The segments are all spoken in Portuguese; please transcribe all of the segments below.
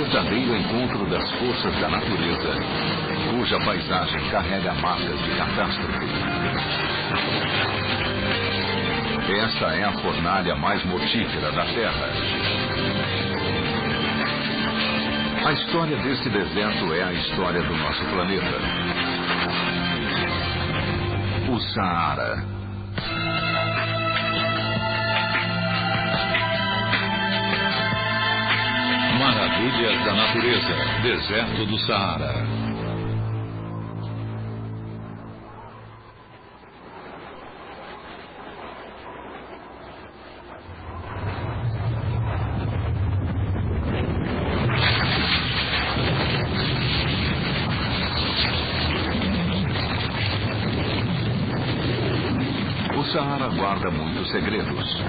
verdadeiro encontro das forças da natureza, cuja paisagem carrega marcas de catástrofe. Esta é a fornalha mais mortífera da Terra. A história deste deserto é a história do nosso planeta. O Saara. Maravilhas da natureza, deserto do Saara. O Saara guarda muitos segredos.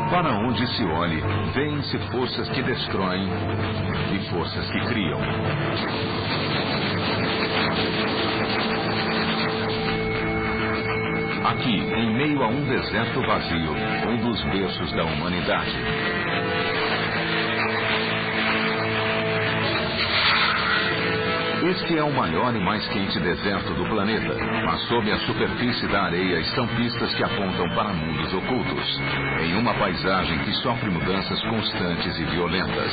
Para onde se olhe, vêem-se forças que destroem e forças que criam. Aqui, em meio a um deserto vazio, um dos berços da humanidade. Este é o maior e mais quente deserto do planeta, mas sob a superfície da areia estão pistas que apontam para mundos ocultos, em uma paisagem que sofre mudanças constantes e violentas.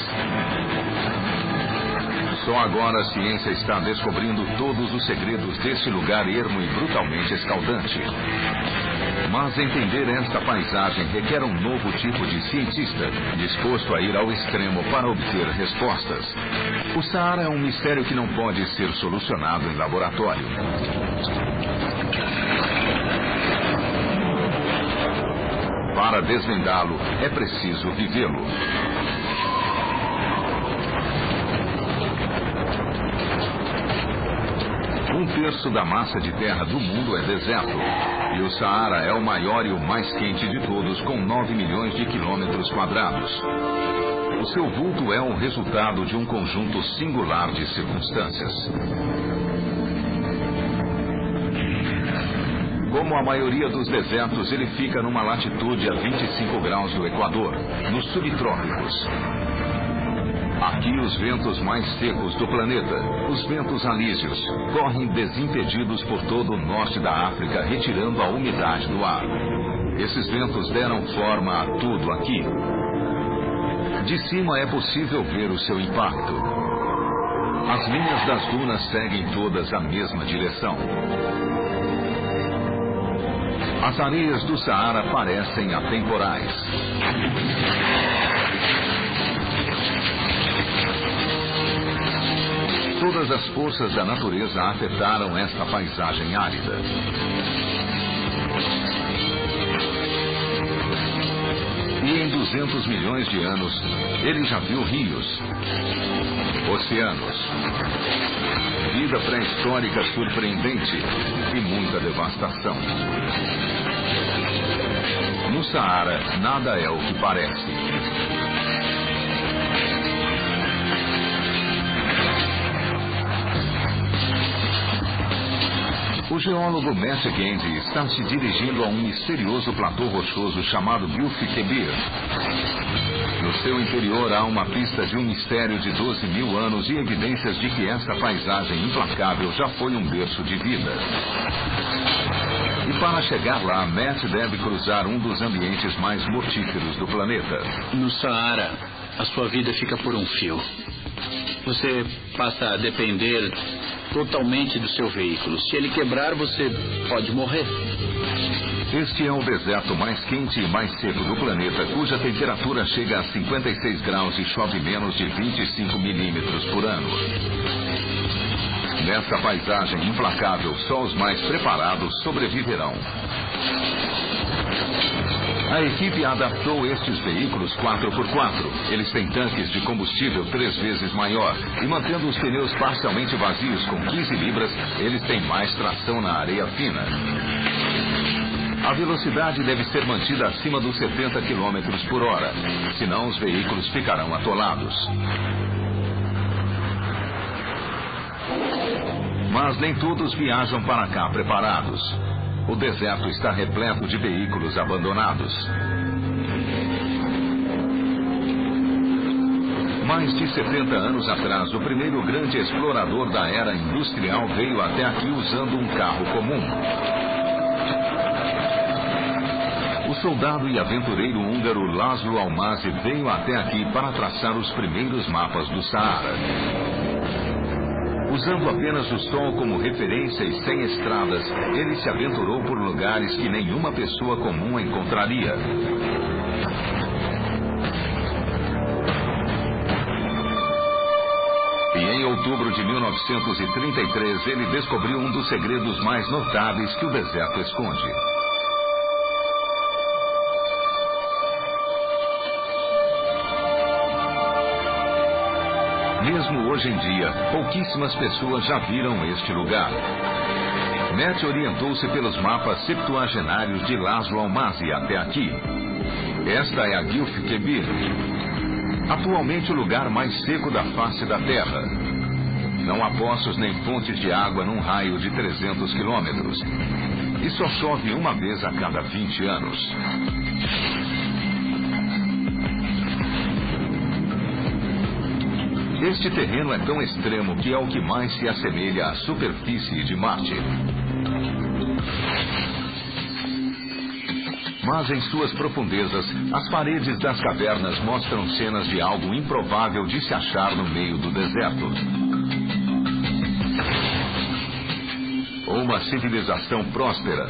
Só agora a ciência está descobrindo todos os segredos desse lugar ermo e brutalmente escaldante. Mas entender esta paisagem requer um novo tipo de cientista, disposto a ir ao extremo para obter respostas. O Saara é um mistério que não pode ser solucionado em laboratório. Para desvendá-lo, é preciso vivê-lo. Um terço da massa de terra do mundo é deserto. E o Saara é o maior e o mais quente de todos, com 9 milhões de quilômetros quadrados. O seu vulto é o resultado de um conjunto singular de circunstâncias. Como a maioria dos desertos, ele fica numa latitude a 25 graus do Equador, nos subtrópicos. Aqui os ventos mais secos do planeta, os ventos alísios, correm desimpedidos por todo o norte da África, retirando a umidade do ar. Esses ventos deram forma a tudo aqui. De cima é possível ver o seu impacto. As linhas das dunas seguem todas a mesma direção. As areias do Saara parecem atemporais. Todas as forças da natureza afetaram esta paisagem árida. E em 200 milhões de anos, ele já viu rios, oceanos, vida pré-histórica surpreendente e muita devastação. No Saara, nada é o que parece. O geólogo Matt Gandy está se dirigindo a um misterioso platô rochoso chamado Gulf Kebir. No seu interior há uma pista de um mistério de 12 mil anos e evidências de que essa paisagem implacável já foi um berço de vida. E para chegar lá, Matt deve cruzar um dos ambientes mais mortíferos do planeta. No Saara, a sua vida fica por um fio. Você passa a depender totalmente do seu veículo. Se ele quebrar, você pode morrer. Este é o deserto mais quente e mais seco do planeta, cuja temperatura chega a 56 graus e chove menos de 25 milímetros por ano. Nessa paisagem implacável, só os mais preparados sobreviverão. A equipe adaptou estes veículos 4x4. Eles têm tanques de combustível 3 vezes maior e, mantendo os pneus parcialmente vazios com 15 libras, eles têm mais tração na areia fina. A velocidade deve ser mantida acima dos 70 km por hora, senão os veículos ficarão atolados. Mas nem todos viajam para cá preparados. o deserto está repleto de veículos abandonados. Mais de 70 anos atrás, o primeiro grande explorador da era industrial veio até aqui usando um carro comum. O soldado e aventureiro húngaro László Almási veio até aqui para traçar os primeiros mapas do Saara. Usando apenas o sol como referência e sem estradas, ele se aventurou por lugares que nenhuma pessoa comum encontraria. E em outubro de 1933, ele descobriu um dos segredos mais notáveis que o deserto esconde. Mesmo hoje em dia, pouquíssimas pessoas já viram este lugar. Matt orientou-se pelos mapas septuagenários de László Almási até aqui. Esta é a Gilf Kebir, atualmente o lugar mais seco da face da Terra. Não há poços nem fontes de água num raio de 300 quilômetros. E só chove uma vez a cada 20 anos. Este terreno é tão extremo que é o que mais se assemelha à superfície de Marte. Mas em suas profundezas, as paredes das cavernas mostram cenas de algo improvável de se achar no meio do deserto. Uma civilização próspera.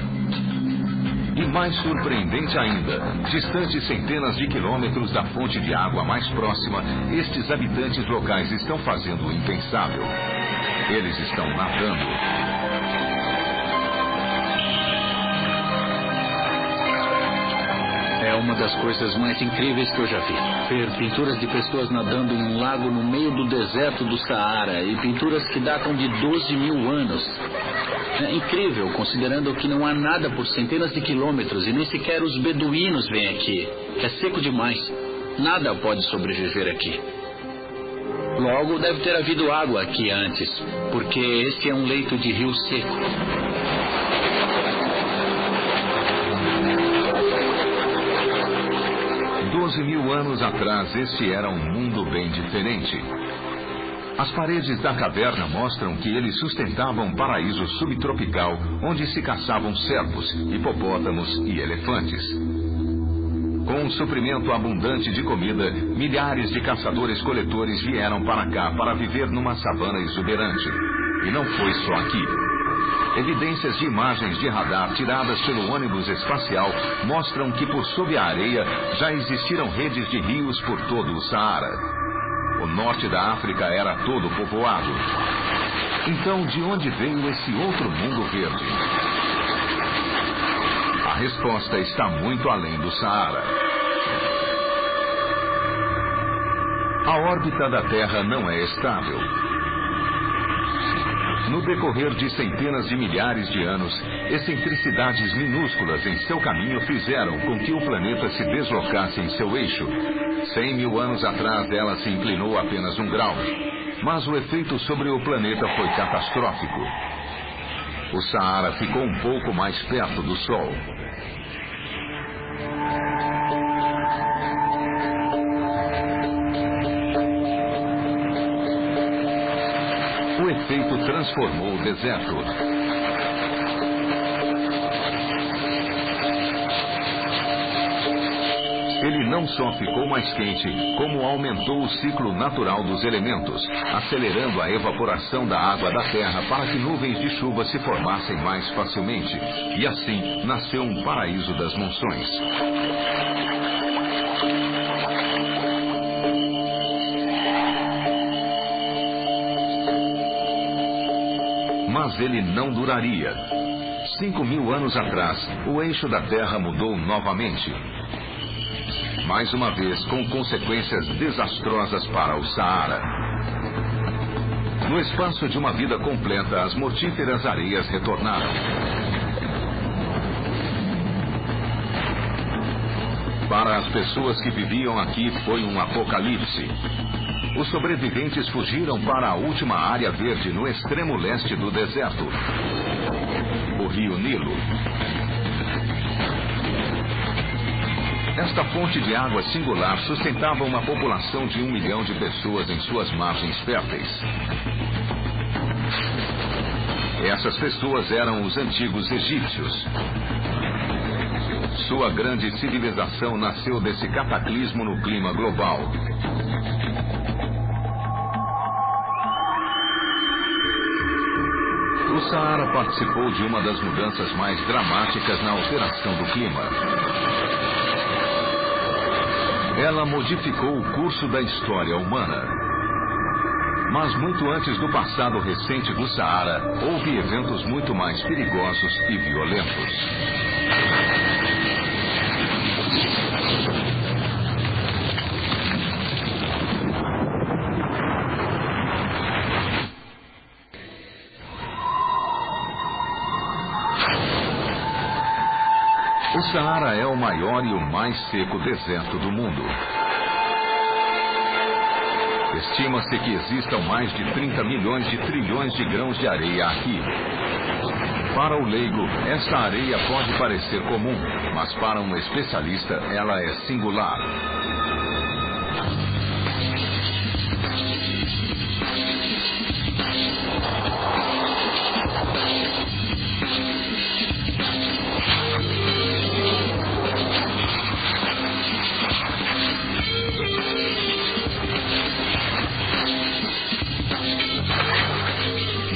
E mais surpreendente ainda, distante centenas de quilômetros da fonte de água mais próxima, estes habitantes locais estão fazendo o impensável. Eles estão nadando. É uma das coisas mais incríveis que eu já vi. Ver pinturas de pessoas nadando em um lago no meio do deserto do Saara e pinturas que datam de 12 mil anos. É incrível, considerando que não há nada por centenas de quilômetros e nem sequer os beduínos vêm aqui. É seco demais. Nada pode sobreviver aqui. Logo, deve ter havido água aqui antes, porque esse é um leito de rio seco. Mil anos atrás, este era um mundo bem diferente. As paredes da caverna mostram que eles sustentavam um paraíso subtropical, onde se caçavam cervos, hipopótamos e elefantes. Com um suprimento abundante de comida, milhares de caçadores-coletores vieram para cá para viver numa savana exuberante. E não foi só aqui. Evidências de imagens de radar tiradas pelo ônibus espacial mostram que por sob a areia já existiram redes de rios por todo o Saara. O norte da África era todo povoado. Então, de onde veio esse outro mundo verde? A resposta está muito além do Saara. A órbita da Terra não é estável. No decorrer de centenas de milhares de anos, excentricidades minúsculas em seu caminho fizeram com que o planeta se deslocasse em seu eixo. 100 mil anos atrás, ela se inclinou apenas 1 grau. Mas o efeito sobre o planeta foi catastrófico. O Saara ficou um pouco mais perto do Sol. O efeito transformou o deserto. Ele não só ficou mais quente, como aumentou o ciclo natural dos elementos, acelerando a evaporação da água da terra para que nuvens de chuva se formassem mais facilmente. E assim nasceu um paraíso das monções. Mas ele não duraria. 5 mil anos atrás, o eixo da Terra mudou novamente. Mais uma vez, com consequências desastrosas para o Saara. No espaço de uma vida completa, as mortíferas areias retornaram. Para as pessoas que viviam aqui foi um apocalipse. Os sobreviventes fugiram para a última área verde no extremo leste do deserto, o rio Nilo. Esta fonte de água singular sustentava uma população de 1 milhão de pessoas em suas margens férteis. Essas pessoas eram os antigos egípcios. Sua grande civilização nasceu desse cataclismo no clima global. O Saara participou de uma das mudanças mais dramáticas na alteração do clima. Ela modificou o curso da história humana. Mas muito antes do passado recente do Saara, houve eventos muito mais perigosos e violentos. O Saara é o maior e o mais seco deserto do mundo. Estima-se que existam mais de 30 milhões de trilhões de grãos de areia aqui. Para o leigo, esta areia pode parecer comum, mas para um especialista ela é singular.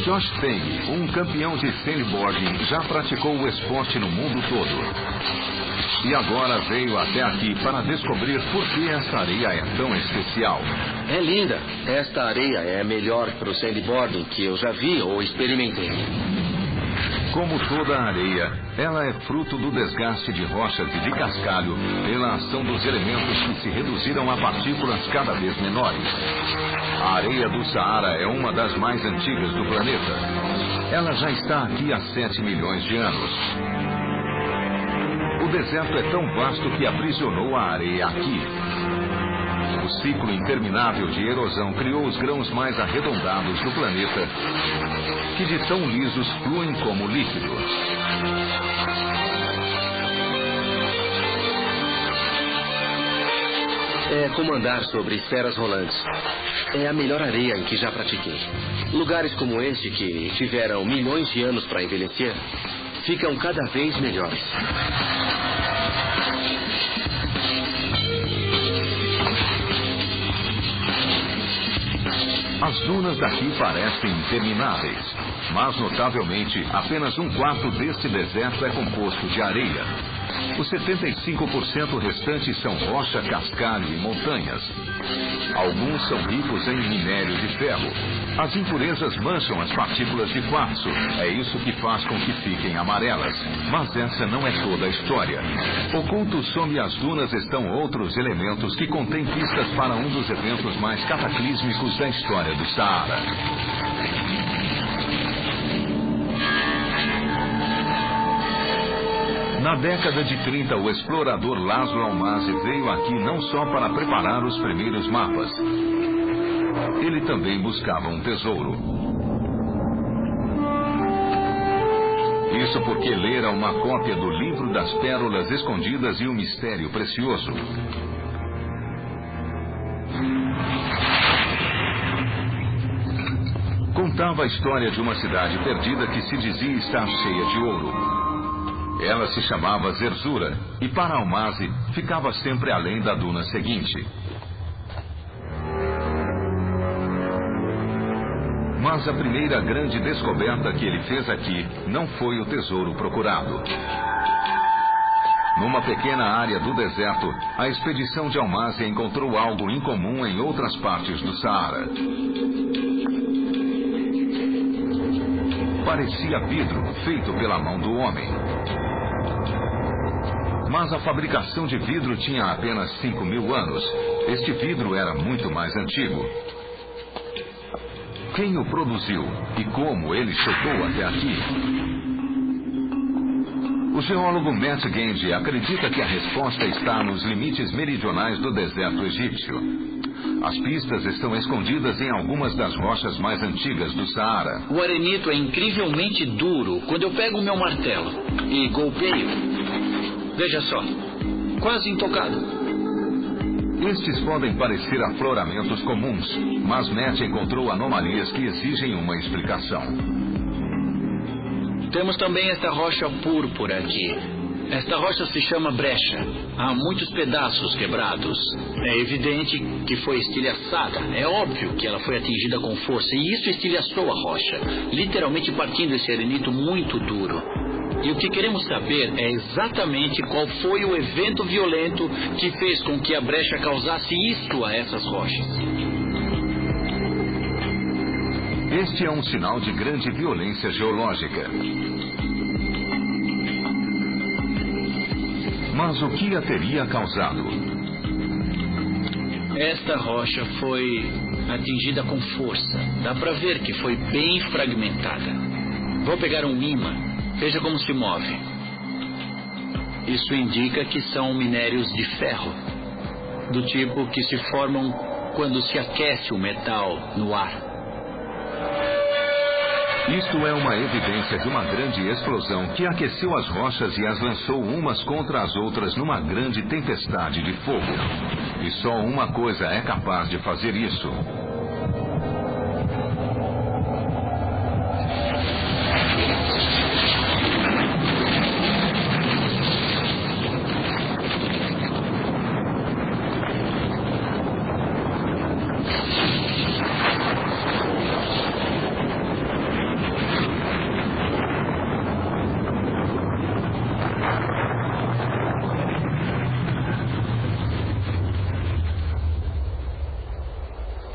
Josh Payne, um campeão de sandboarding, já praticou o esporte no mundo todo. E agora veio até aqui para descobrir por que essa areia é tão especial. É linda. Esta areia é a melhor para o sandboarding que eu já vi ou experimentei. Como toda a areia, ela é fruto do desgaste de rochas e de cascalho pela ação dos elementos que se reduziram a partículas cada vez menores. A areia do Saara é uma das mais antigas do planeta. Ela já está aqui há 7 milhões de anos. O deserto é tão vasto que aprisionou a areia aqui. O ciclo interminável de erosão criou os grãos mais arredondados do planeta, que de tão lisos fluem como líquido. É como andar sobre esferas rolantes. É a melhor areia em que já pratiquei. Lugares como este, que tiveram milhões de anos para envelhecer, ficam cada vez melhores. As dunas daqui parecem intermináveis, mas notavelmente apenas 1/4 deste deserto é composto de areia. Os 75% restantes são rocha, cascalho e montanhas. Alguns são ricos em minério de ferro. As impurezas mancham as partículas de quartzo. É isso que faz com que fiquem amarelas. Mas essa não é toda a história. Ocultos sob as dunas estão outros elementos que contêm pistas para um dos eventos mais cataclísmicos da história do Saara. Na década de 30, o explorador Laszlo Almasi veio aqui não só para preparar os primeiros mapas. Ele também buscava um tesouro. Isso porque lera uma cópia do Livro das Pérolas Escondidas e o Mistério Precioso. Contava a história de uma cidade perdida que se dizia estar cheia de ouro. Ela se chamava Zerzura e para Almasi ficava sempre além da duna seguinte. Mas a primeira grande descoberta que ele fez aqui não foi o tesouro procurado. Numa pequena área do deserto, a expedição de Almasi encontrou algo incomum em outras partes do Saara. Parecia vidro feito pela mão do homem. Mas a fabricação de vidro tinha apenas 5.000 anos. Este vidro era muito mais antigo. Quem o produziu e como ele chegou até aqui? O geólogo Matt Gandhi acredita que a resposta está nos limites meridionais do deserto egípcio. As pistas estão escondidas em algumas das rochas mais antigas do Saara. O arenito é incrivelmente duro quando eu pego o meu martelo e golpeio. Veja só, quase intocado. Estes podem parecer afloramentos comuns, mas Matt encontrou anomalias que exigem uma explicação. Temos também esta rocha púrpura aqui. Esta rocha se chama brecha. Há muitos pedaços quebrados. É evidente que foi estilhaçada. É óbvio que ela foi atingida com força. E isso estilhaçou a rocha, literalmente partindo esse arenito muito duro. E o que queremos saber é exatamente qual foi o evento violento que fez com que a brecha causasse isto a essas rochas. Este é um sinal de grande violência geológica. Mas o que a teria causado? Esta rocha foi atingida com força. Dá para ver que foi bem fragmentada. Vou pegar um ímã. Veja como se move. Isso indica que são minérios de ferro, do tipo que se formam quando se aquece o metal no ar. Isto é uma evidência de uma grande explosão que aqueceu as rochas e as lançou umas contra as outras numa grande tempestade de fogo. E só uma coisa é capaz de fazer isso.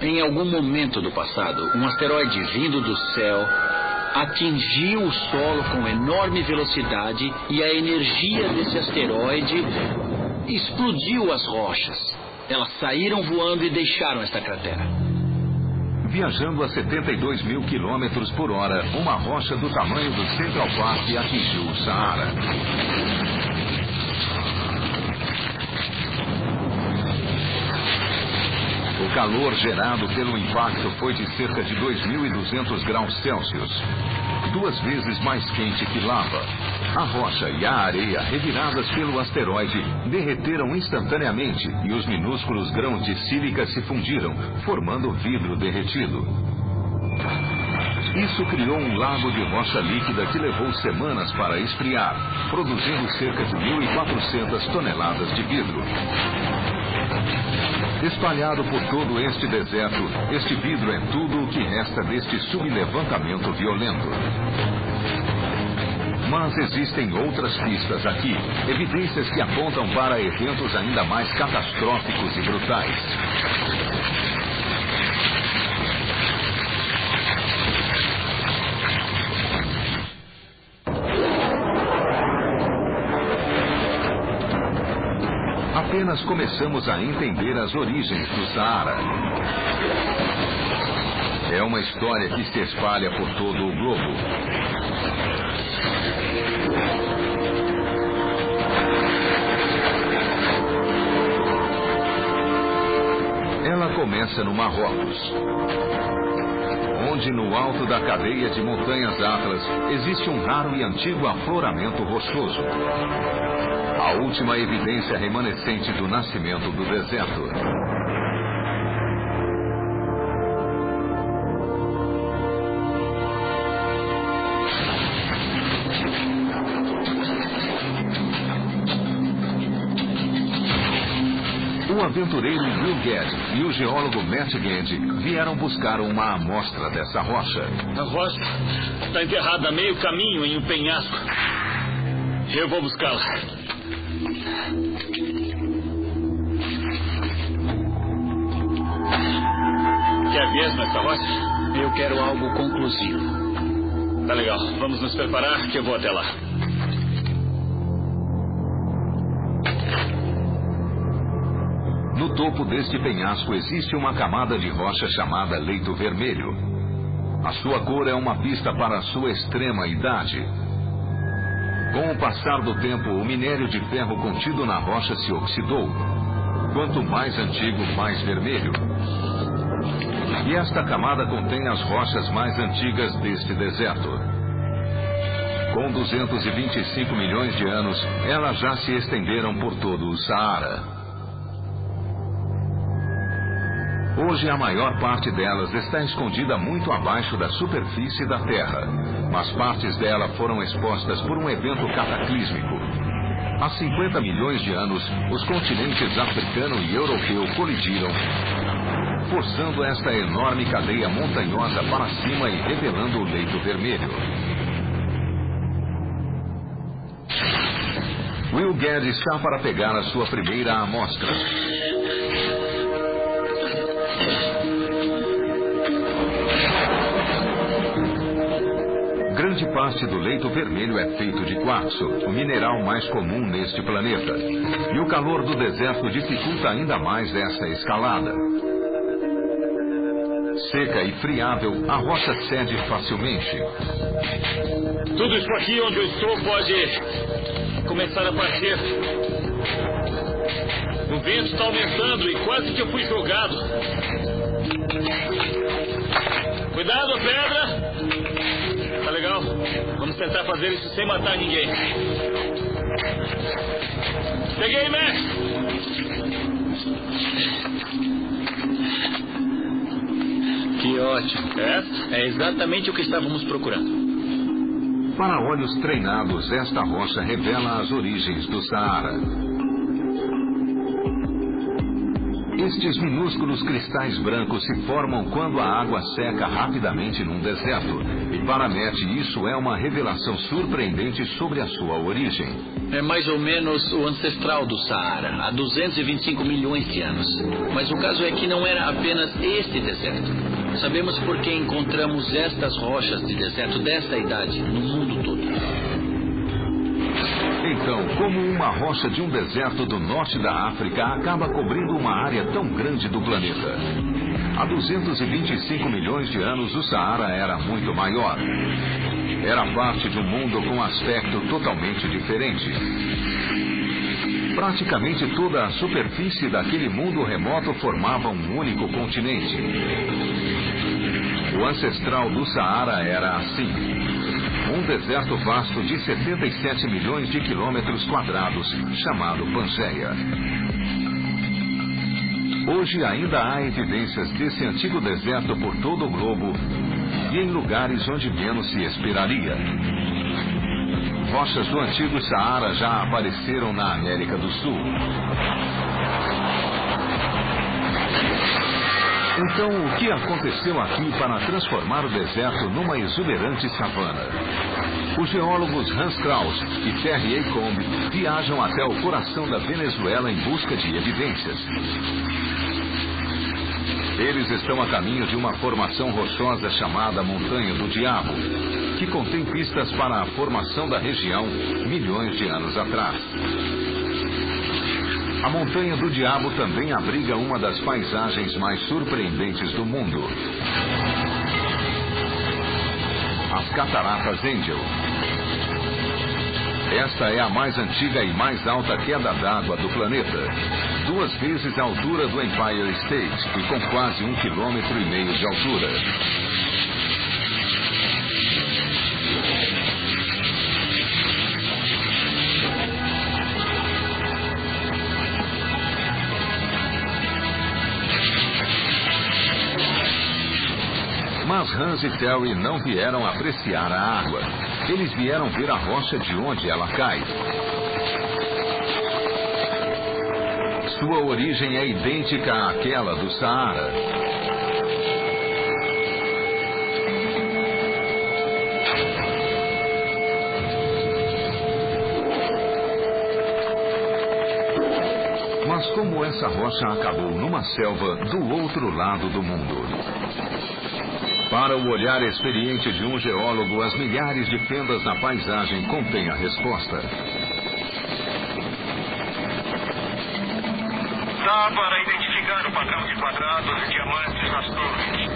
Em algum momento do passado, um asteroide vindo do céu atingiu o solo com enorme velocidade e a energia desse asteroide explodiu as rochas. Elas saíram voando e deixaram esta cratera. Viajando a 72 mil quilômetros por hora, uma rocha do tamanho do Central Park atingiu o Saara. O calor gerado pelo impacto foi de cerca de 2.200 graus Celsius, 2 vezes mais quente que lava. A rocha e a areia reviradas pelo asteroide derreteram instantaneamente e os minúsculos grãos de sílica se fundiram, formando vidro derretido. Isso criou um lago de rocha líquida que levou semanas para esfriar, produzindo cerca de 1.400 toneladas de vidro. Espalhado por todo este deserto, este vidro é tudo o que resta deste sublevantamento violento. Mas existem outras pistas aqui, evidências que apontam para eventos ainda mais catastróficos e brutais. Apenas começamos a entender as origens do Saara. É uma história que se espalha por todo o globo. Ela começa no Marrocos, onde no alto da cadeia de montanhas Atlas existe um raro e antigo afloramento rochoso. A última evidência remanescente do nascimento do deserto. O aventureiro Will Gadd e o geólogo Matt Gandhi vieram buscar uma amostra dessa rocha. A rocha está enterrada a meio caminho em um penhasco. Eu vou buscá-la. Quer mesmo essa rocha? Eu quero algo conclusivo. Tá legal. Vamos nos preparar que eu vou até lá. No topo deste penhasco existe uma camada de rocha chamada leito vermelho. A sua cor é uma pista para a sua extrema idade. Com o passar do tempo, o minério de ferro contido na rocha se oxidou. Quanto mais antigo, mais vermelho. E esta camada contém as rochas mais antigas deste deserto. Com 225 milhões de anos, elas já se estenderam por todo o Saara. Hoje, a maior parte delas está escondida muito abaixo da superfície da Terra, mas partes dela foram expostas por um evento cataclísmico. Há 50 milhões de anos, os continentes africano e europeu colidiram, forçando esta enorme cadeia montanhosa para cima e revelando o leito vermelho. Will Guedes está para pegar a sua primeira amostra. Grande parte do leito vermelho é feito de quartzo, o mineral mais comum neste planeta. E o calor do deserto dificulta ainda mais essa escalada. Seca e friável, a rocha cede facilmente. Tudo isso aqui onde eu estou pode começar a partir. O vento está aumentando e quase que eu fui jogado. Cuidado, pedra! Tá legal? Vamos tentar fazer isso sem matar ninguém. Peguei, Max! Que ótimo. É exatamente o que estávamos procurando. Para olhos treinados, esta rocha revela as origens do Saara. Estes minúsculos cristais brancos se formam quando a água seca rapidamente num deserto. E para Matt, isso é uma revelação surpreendente sobre a sua origem. É mais ou menos o ancestral do Saara, há 225 milhões de anos. Mas o caso é que não era apenas este deserto. Sabemos por que encontramos estas rochas de deserto desta idade no mundo todo. Então, como uma rocha de um deserto do norte da África acaba cobrindo uma área tão grande do planeta? Há 225 milhões de anos, o Saara era muito maior. Era parte de um mundo com aspecto totalmente diferente. Praticamente toda a superfície daquele mundo remoto formava um único continente. O ancestral do Saara era assim. Um deserto vasto de 77 milhões de quilômetros quadrados, chamado Pangeia. Hoje ainda há evidências desse antigo deserto por todo o globo e em lugares onde menos se esperaria. Rochas do antigo Saara já apareceram na América do Sul. Então, o que aconteceu aqui para transformar o deserto numa exuberante savana? Os geólogos Hans Kraus e Terry A. Combe viajam até o coração da Venezuela em busca de evidências. Eles estão a caminho de uma formação rochosa chamada Montanha do Diabo, que contém pistas para a formação da região milhões de anos atrás. A Montanha do Diabo também abriga uma das paisagens mais surpreendentes do mundo. As Cataratas Angel. Esta é a mais antiga e mais alta queda d'água do planeta. 2 vezes a altura do Empire State e com quase 1,5 km de altura. Mas Hans e Terry não vieram apreciar a água. Eles vieram ver a rocha de onde ela cai. Sua origem é idêntica àquela do Saara. Mas como essa rocha acabou numa selva do outro lado do mundo? Para o olhar experiente de um geólogo, as milhares de fendas na paisagem contêm a resposta. Dá para identificar o padrão de quadrados e diamantes nas torres.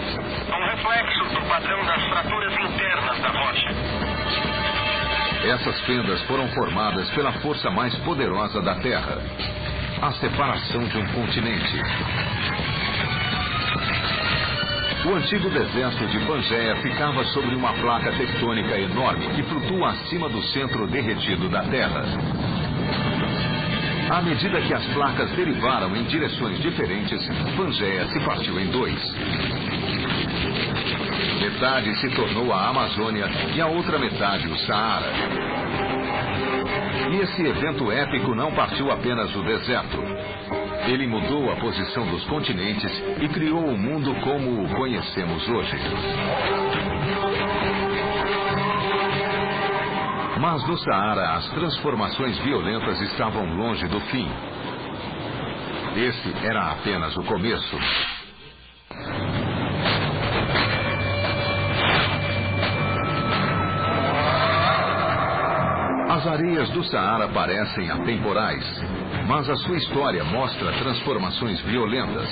Um reflexo do padrão das fraturas internas da rocha. Essas fendas foram formadas pela força mais poderosa da Terra, a separação de um continente. O antigo deserto de Pangeia ficava sobre uma placa tectônica enorme que flutua acima do centro derretido da Terra. À medida que as placas derivaram em direções diferentes, Pangeia se partiu em dois. Metade se tornou a Amazônia e a outra metade o Saara. E esse evento épico não partiu apenas o deserto. Ele mudou a posição dos continentes e criou o mundo como o conhecemos hoje. Mas no Saara, as transformações violentas estavam longe do fim. Esse era apenas o começo. As areias do Saara parecem atemporais, mas a sua história mostra transformações violentas.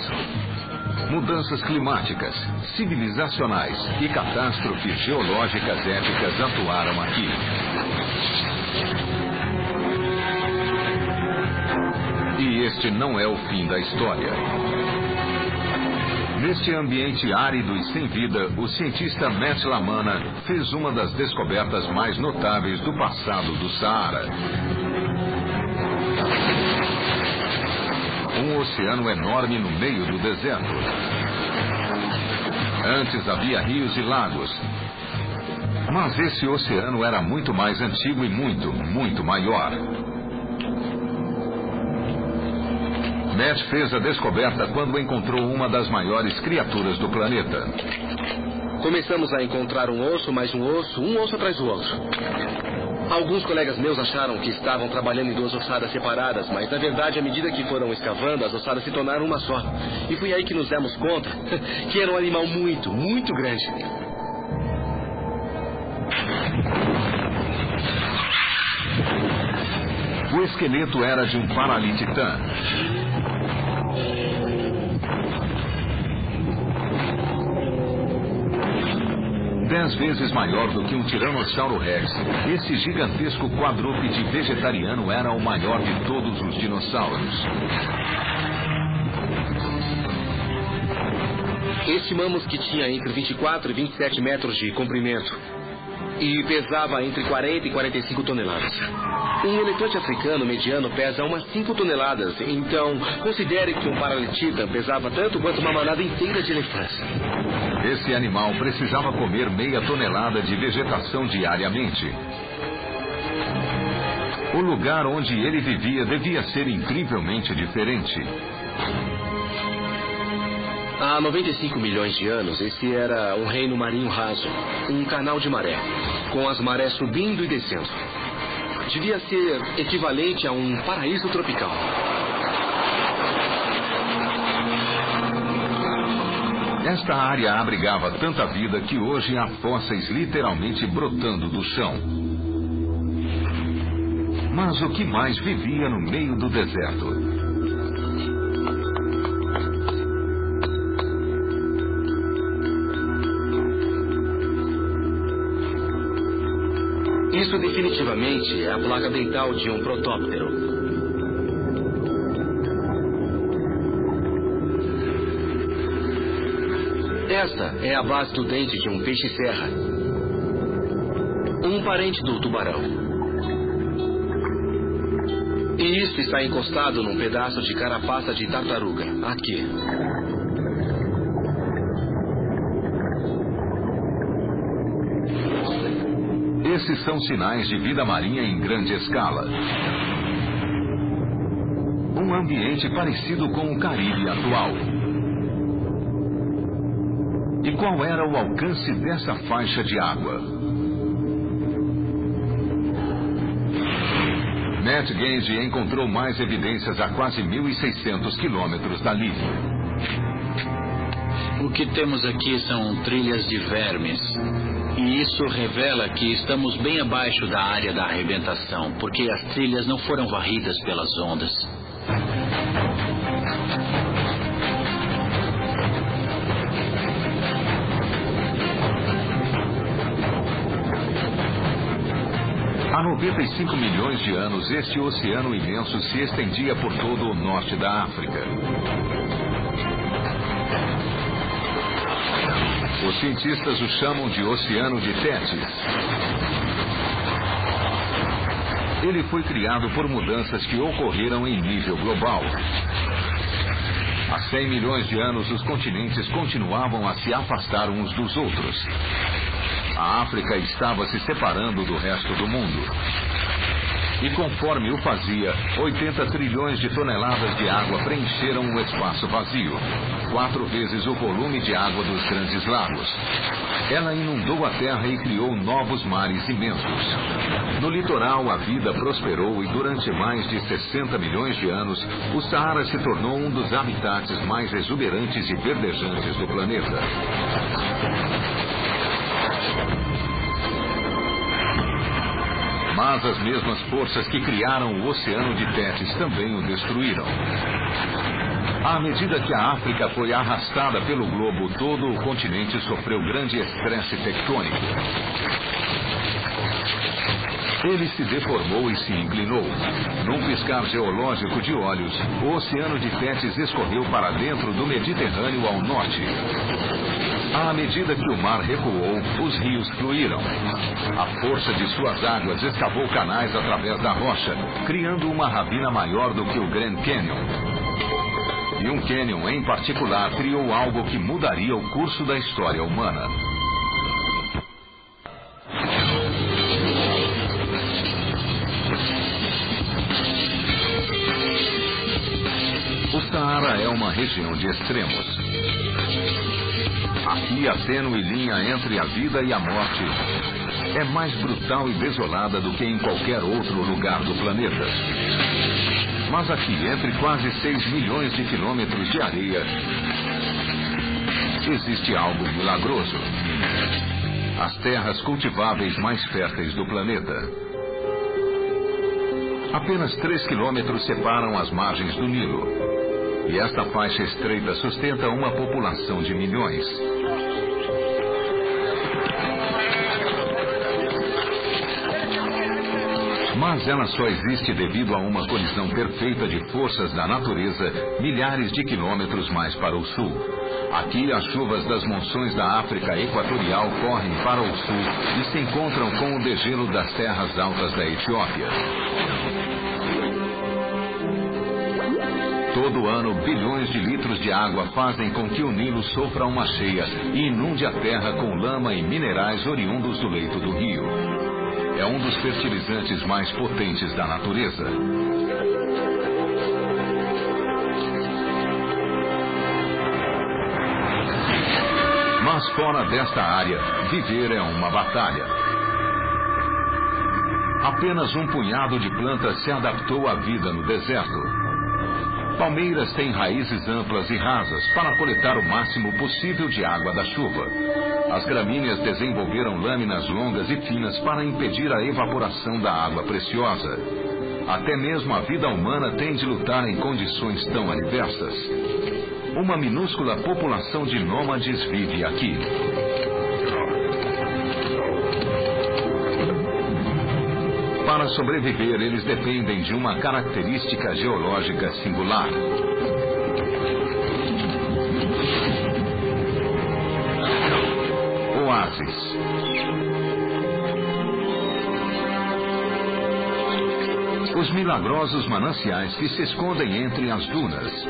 Mudanças climáticas, civilizacionais e catástrofes geológicas épicas atuaram aqui. E este não é o fim da história. Neste ambiente árido e sem vida, o cientista Matt Lamana fez uma das descobertas mais notáveis do passado do Saara. Um oceano enorme no meio do deserto. Antes havia rios e lagos. Mas esse oceano era muito mais antigo e muito maior. Matt fez a descoberta quando encontrou uma das maiores criaturas do planeta. Começamos a encontrar um osso, mais um osso atrás do outro. Alguns colegas meus acharam que estavam trabalhando em duas ossadas separadas, mas na verdade, à medida que foram escavando, as ossadas se tornaram uma só. E foi aí que nos demos conta que era um animal muito grande. O esqueleto era de um paralititã. Dez vezes maior do que um Tiranossauro Rex, esse gigantesco quadrúpede vegetariano era o maior de todos os dinossauros. Estimamos que tinha entre 24 e 27 metros de comprimento e pesava entre 40 e 45 toneladas. Um elefante africano mediano pesa umas 5 toneladas, então considere que um paralitita pesava tanto quanto uma manada inteira de elefantes. Esse animal precisava comer meia tonelada de vegetação diariamente. O lugar onde ele vivia devia ser incrivelmente diferente. Há 95 milhões de anos, esse era um reino marinho raso, um canal de maré, com as marés subindo e descendo. Devia ser equivalente a um paraíso tropical. Esta área abrigava tanta vida que hoje há fósseis literalmente brotando do chão. Mas o que mais vivia no meio do deserto? Isso definitivamente é a placa dental de um protóptero. Esta é a base do dente de um peixe-serra, um parente do tubarão. E isso está encostado num pedaço de carapaça de tartaruga, aqui. Esses são sinais de vida marinha em grande escala. Um ambiente parecido com o Caribe atual. E qual era o alcance dessa faixa de água? Matt Gage encontrou mais evidências a quase 1.600 quilômetros dali. O que temos aqui são trilhas de vermes. E isso revela que estamos bem abaixo da área da arrebentação, porque as trilhas não foram varridas pelas ondas. Há 95 milhões de anos, este oceano imenso se estendia por todo o norte da África. Os cientistas o chamam de Oceano de Tétis. Ele foi criado por mudanças que ocorreram em nível global. Há 100 milhões de anos, os continentes continuavam a se afastar uns dos outros. A África estava se separando do resto do mundo. E conforme o fazia, 80 trilhões de toneladas de água preencheram o espaço vazio, 4 vezes o volume de água dos grandes lagos. Ela inundou a terra e criou novos mares imensos. No litoral, a vida prosperou e durante mais de 60 milhões de anos, o Saara se tornou um dos habitats mais exuberantes e verdejantes do planeta. Mas as mesmas forças que criaram o Oceano de Tétis também o destruíram. À medida que a África foi arrastada pelo globo, todo o continente sofreu grande estresse tectônico. Ele se deformou e se inclinou. Num piscar geológico de olhos, o Oceano de Tétis escorreu para dentro do Mediterrâneo ao norte. À medida que o mar recuou, os rios fluíram. A força de suas águas escavou canais através da rocha, criando uma ravina maior do que o Grand Canyon. E um cânion em particular criou algo que mudaria o curso da história humana. O Saara é uma região de extremos. Aqui a tênue linha entre a vida e a morte é mais brutal e desolada do que em qualquer outro lugar do planeta. Mas aqui, entre quase 6 milhões de quilômetros de areia, existe algo milagroso. As terras cultiváveis mais férteis do planeta. Apenas 3 quilômetros separam as margens do Nilo. E esta faixa estreita sustenta uma população de milhões. Mas ela só existe devido a uma colisão perfeita de forças da natureza milhares de quilômetros mais para o sul. Aqui as chuvas das monções da África Equatorial correm para o sul e se encontram com o degelo das terras altas da Etiópia. Todo ano, bilhões de litros de água fazem com que o Nilo sofra uma cheia e inunde a terra com lama e minerais oriundos do leito do rio. É um dos fertilizantes mais potentes da natureza. Mas fora desta área, viver é uma batalha. Apenas um punhado de plantas se adaptou à vida no deserto. Palmeiras têm raízes amplas e rasas para coletar o máximo possível de água da chuva. As gramíneas desenvolveram lâminas longas e finas para impedir a evaporação da água preciosa. Até mesmo a vida humana tem de lutar em condições tão adversas. Uma minúscula população de nômades vive aqui. Para sobreviver, eles dependem de uma característica geológica singular. Oásis. Os milagrosos mananciais que se escondem entre as dunas.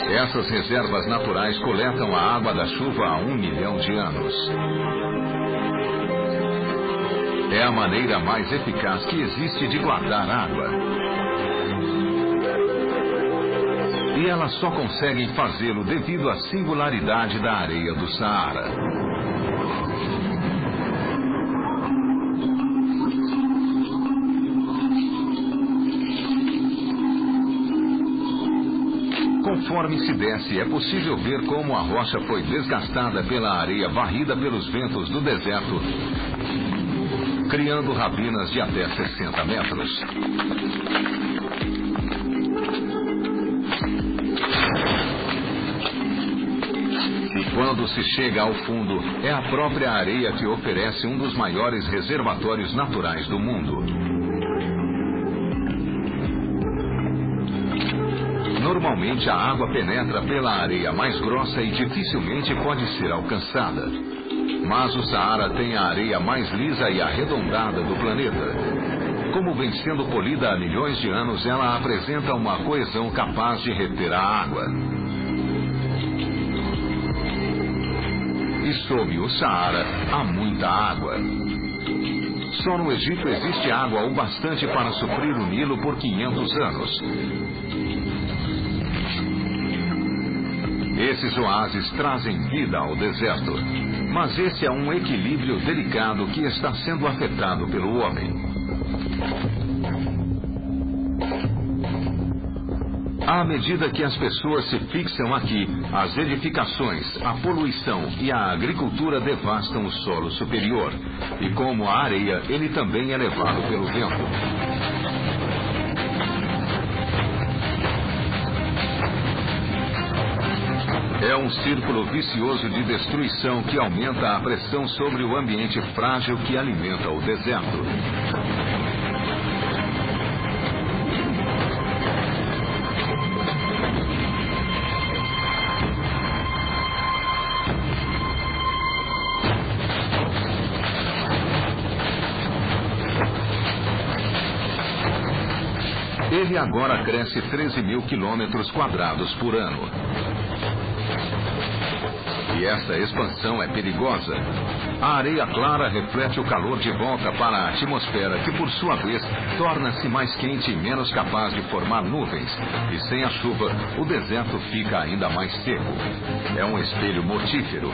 Essas reservas naturais coletam a água da chuva há 1 milhão de anos. É a maneira mais eficaz que existe de guardar água. E elas só conseguem fazê-lo devido à singularidade da areia do Saara. Conforme se desce, é possível ver como a rocha foi desgastada pela areia varrida pelos ventos do deserto, criando ravinas de até 60 metros. Quando se chega ao fundo, é a própria areia que oferece um dos maiores reservatórios naturais do mundo. Normalmente a água penetra pela areia mais grossa e dificilmente pode ser alcançada. Mas o Saara tem a areia mais lisa e arredondada do planeta. Como vem sendo polida há milhões de anos, ela apresenta uma coesão capaz de reter a água. E sob o Saara há muita água. Só no Egito existe água o bastante para suprir o Nilo por 500 anos. Esses oásis trazem vida ao deserto, mas esse é um equilíbrio delicado que está sendo afetado pelo homem. À medida que as pessoas se fixam aqui, as edificações, a poluição e a agricultura devastam o solo superior. E como a areia, ele também é levado pelo vento. É um círculo vicioso de destruição que aumenta a pressão sobre o ambiente frágil que alimenta o deserto. Ele agora cresce 13 mil quilômetros quadrados por ano. E essa expansão é perigosa. A areia clara reflete o calor de volta para a atmosfera, que por sua vez torna-se mais quente e menos capaz de formar nuvens. E sem a chuva, o deserto fica ainda mais seco. É um espelho mortífero.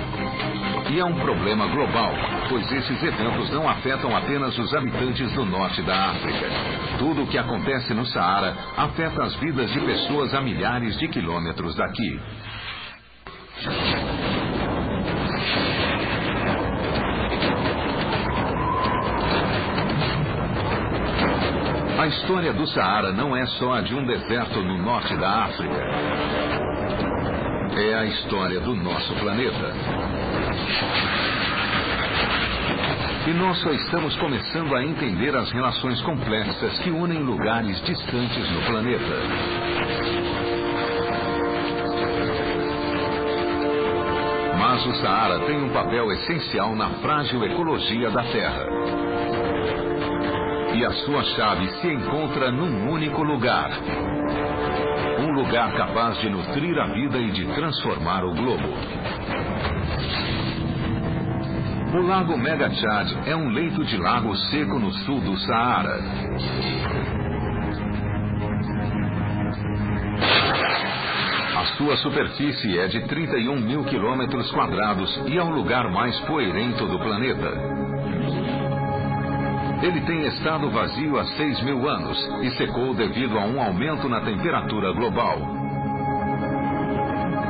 E é um problema global, pois esses eventos não afetam apenas os habitantes do norte da África. Tudo o que acontece no Saara afeta as vidas de pessoas a milhares de quilômetros daqui. A história do Saara não é só a de um deserto no norte da África. É a história do nosso planeta. E nós só estamos começando a entender as relações complexas que unem lugares distantes no planeta. Mas o Saara tem um papel essencial na frágil ecologia da Terra. E a sua chave se encontra num único lugar. Um lugar capaz de nutrir a vida e de transformar o globo. O Lago Megachad é um leito de lago seco no sul do Saara. A sua superfície é de 31 mil quilômetros quadrados e é o lugar mais poeirento do planeta. Ele tem estado vazio há 6 mil anos e secou devido a um aumento na temperatura global.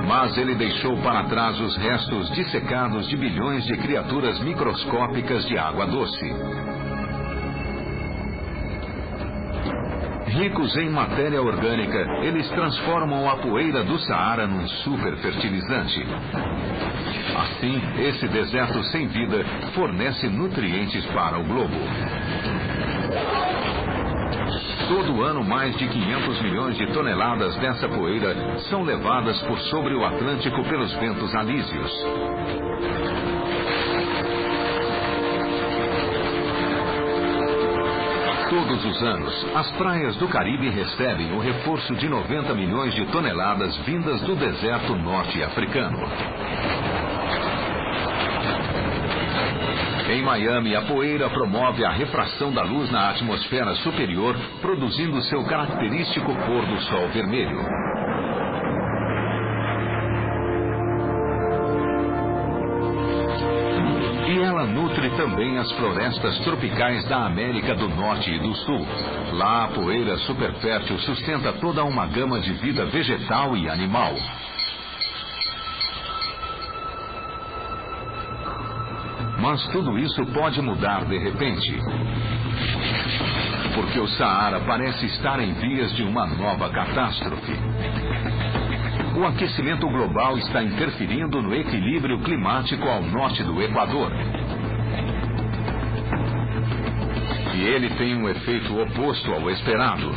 Mas ele deixou para trás os restos dissecados de bilhões de criaturas microscópicas de água doce. Ricos em matéria orgânica, eles transformam a poeira do Saara num superfertilizante. Assim, esse deserto sem vida fornece nutrientes para o globo. Todo ano, mais de 500 milhões de toneladas dessa poeira são levadas por sobre o Atlântico pelos ventos alísios. Todos os anos, as praias do Caribe recebem o reforço de 90 milhões de toneladas vindas do deserto norte-africano. Em Miami, a poeira promove a refração da luz na atmosfera superior, produzindo seu característico pôr do sol vermelho. E ela nutre também as florestas tropicais da América do Norte e do Sul. Lá, a poeira superfértil sustenta toda uma gama de vida vegetal e animal. Mas tudo isso pode mudar de repente. Porque o Saara parece estar em vias de uma nova catástrofe. O aquecimento global está interferindo no equilíbrio climático ao norte do Equador. E ele tem um efeito oposto ao esperado.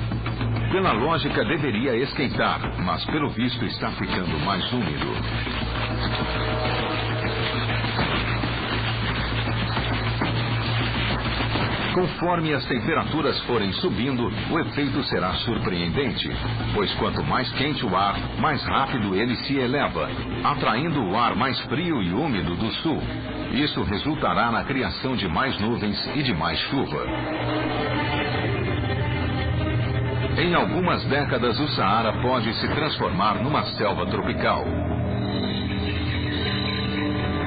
Pela lógica, deveria esquentar, mas pelo visto está ficando mais úmido. Conforme as temperaturas forem subindo, o efeito será surpreendente, pois quanto mais quente o ar, mais rápido ele se eleva, atraindo o ar mais frio e úmido do sul. Isso resultará na criação de mais nuvens e de mais chuva. Em algumas décadas, o Saara pode se transformar numa selva tropical.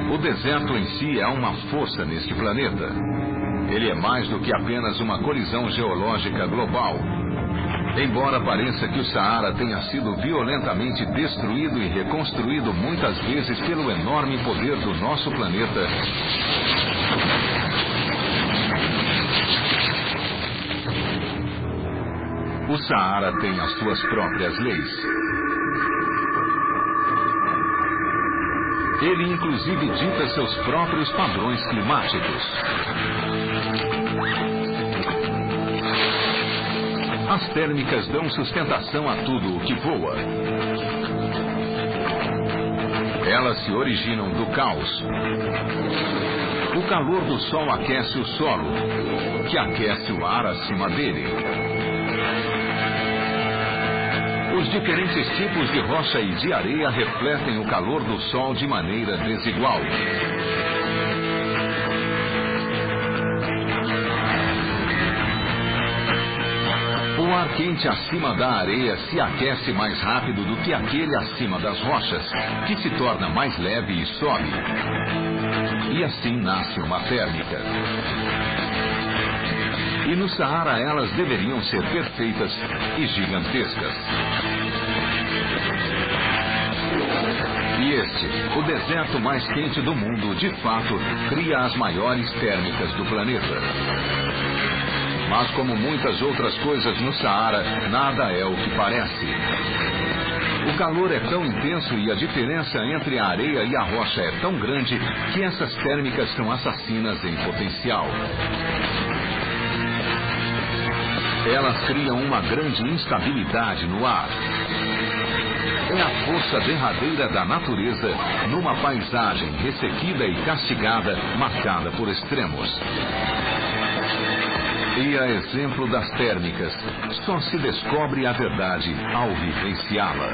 O deserto em si é uma força neste planeta. Ele é mais do que apenas uma colisão geológica global. Embora pareça que o Saara tenha sido violentamente destruído e reconstruído muitas vezes pelo enorme poder do nosso planeta, o Saara tem as suas próprias leis. Ele inclusive dita seus próprios padrões climáticos. As térmicas dão sustentação a tudo o que voa. Elas se originam do caos. O calor do sol aquece o solo, que aquece o ar acima dele. Os diferentes tipos de rocha e de areia refletem o calor do sol de maneira desigual. O ar quente acima da areia se aquece mais rápido do que aquele acima das rochas, que se torna mais leve e sobe. E assim nasce uma térmica. E no Saara elas deveriam ser perfeitas e gigantescas. E este, o deserto mais quente do mundo, de fato, cria as maiores térmicas do planeta. Mas como muitas outras coisas no Saara, nada é o que parece. O calor é tão intenso e a diferença entre a areia e a rocha é tão grande que essas térmicas são assassinas em potencial. Elas criam uma grande instabilidade no ar. É a força derradeira da natureza numa paisagem ressequida e castigada, marcada por extremos. E a exemplo das térmicas, só se descobre a verdade ao vivenciá-la.